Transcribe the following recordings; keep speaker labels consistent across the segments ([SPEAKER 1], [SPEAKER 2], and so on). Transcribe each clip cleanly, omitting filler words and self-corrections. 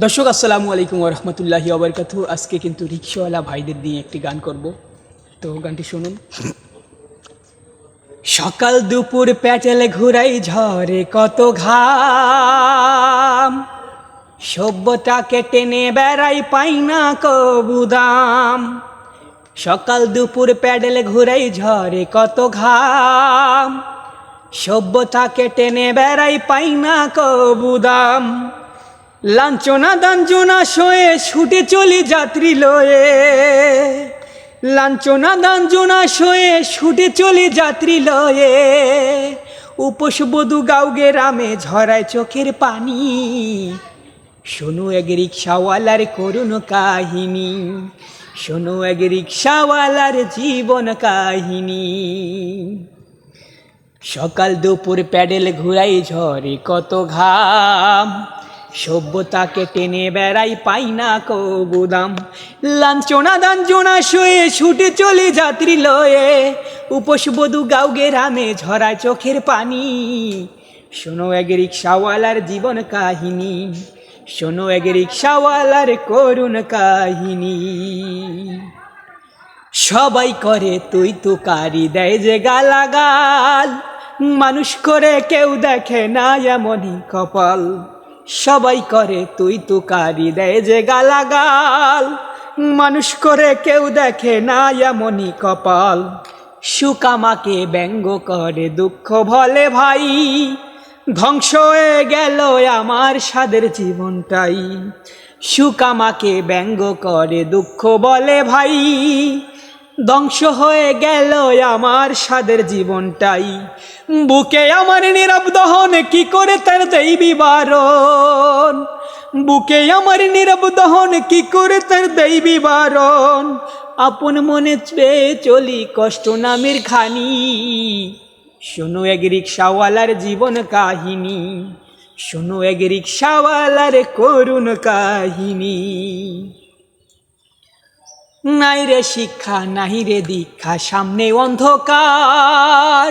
[SPEAKER 1] দর্শক আসসালামু আলাইকুম ওয়া রাহমাতুল্লাহি ওয়া বারাকাতুহু। আজকে কিন্তু রিকশাওয়ালা ভাইদের দিয়ে একটি গান করব, তো গানটি শুনুন। সকাল দুপুর প্যাটেল ঘুরাই ঝরে কত ঘাম, সভ্যতাকে টেনে বেড়াই পাই না কবু দাম। সকাল দুপুর প্যাডেল ঘুরাই ঝরে কত ঘাম, সভ্যতাকে টেনে বেড়াই পাই না কবু দাম। লাঞ্ছনা দাঞ্জনা সয়ে ছুটে চলি যাত্রী লয়ে, লাঞ্ছনা দাঞ্জনা সয়ে ছুটে চলি যাত্রী লয়ে। উপোস বধূ গাঁও গ্রামে ঝরায় চোখের পানি, শোনো এক রিকশাওয়ালার করুণ কাহিনী, শোনো এক রিকশাওয়ালার জীবন কাহিনী। সকাল দুপুর প্যাডেল ঘুরাই ঝরে কত ঘাম, সভ্যতাকে টেনে বেড়াই পাই না কবু দাম। লাঞ্ছনা দাঞ্জনা শুয়ে ছুটে চলে যাত্রী লয়ে, উপোস বধূ গাঁও গ্রামে ঝরায় চোখের পানি। শোনো এক রিকশাওয়ালার জীবন কাহিনী, শোনো এক রিকশাওয়ালার করুণ কাহিনী। সবাই করে তুই তুকারি দেয় যে গালাগাল, মানুষ করে কেউ দেখে না এমনই কপাল। সবাই করে তুই তুকারি দেয় যে গালাগাল, মানুষ করে কেউ দেখে না এমনই কপাল। সুখ আমাকে ব্যঙ্গ করে দুঃখ বলে ভাই, ধ্বংস হয়ে গেল আমার সাদের জীবনটাই। সুখ আমাকে ব্যঙ্গ করে দুঃখ বলে ভাই, ধ্বংস হয়ে গেল আমার সাদের জীবনটাই। বুকে আমার নীরব দহন কি করে তার দেবী বারণ, বুকে আমার নীরব দহন কি করে তার দেবী বারণ। আপন মনে চেয়ে চলি কষ্ট নামের খানি, শোনো এক রিকশাওয়ালার জীবন কাহিনী, শোনো এক রিকশাওয়ালার করুণ কাহিনী। নাই রে শিক্ষা নাই রে দীক্ষা, সামনে অন্ধকার,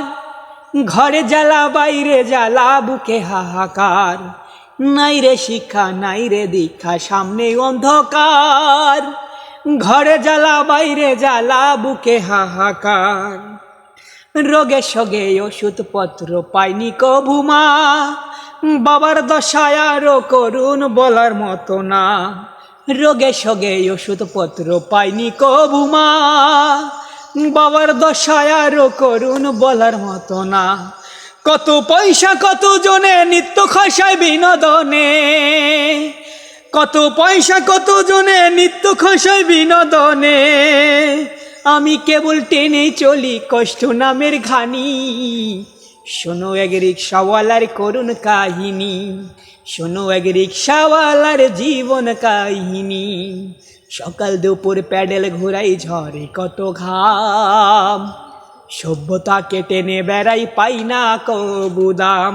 [SPEAKER 1] ঘরে জ্বালা বাইরে জ্বালা বুকে হাহাকার। নাই রে শিক্ষা নাই রে দীক্ষা, সামনে অন্ধকার, ঘরে জ্বালা বাইরে জ্বালা বুকে হাহাকার। রোগে সগে ওষুধপত্র পাইনি কভু মা, বাবার দশায় আরো করুণ বলার মতো না। রোগে সগে ওষুধপত্র পাইনি কভু মা, বাবার দশায় আরো করুণ বলার মতো না। কত পয়সা কত জনে নিত্য খসায় বিনোদনে, কত পয়সা কত জনে নিত্য খসায় বিনোদনে। আমি কেবল টেনে চলি কষ্ট নামের ঘানি, শোনো এক রিকশাওয়ালার করুণ কাহিনী, শোনো এক রিকশাওয়ালার জীবন কাহিনী। সকাল দুপুর প্যাডেল ঘুরাই ঝরে কত ঘাম, সভ্যতাকে টেনে বেড়াই পাই না কবু দাম।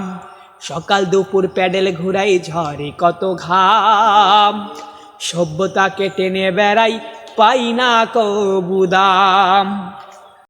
[SPEAKER 1] সকাল দুপুর প্যাডেল ঘুরাই ঝরে কত ঘাম, সভ্যতাকে টেনে বেড়াই পাই না কবু দাম।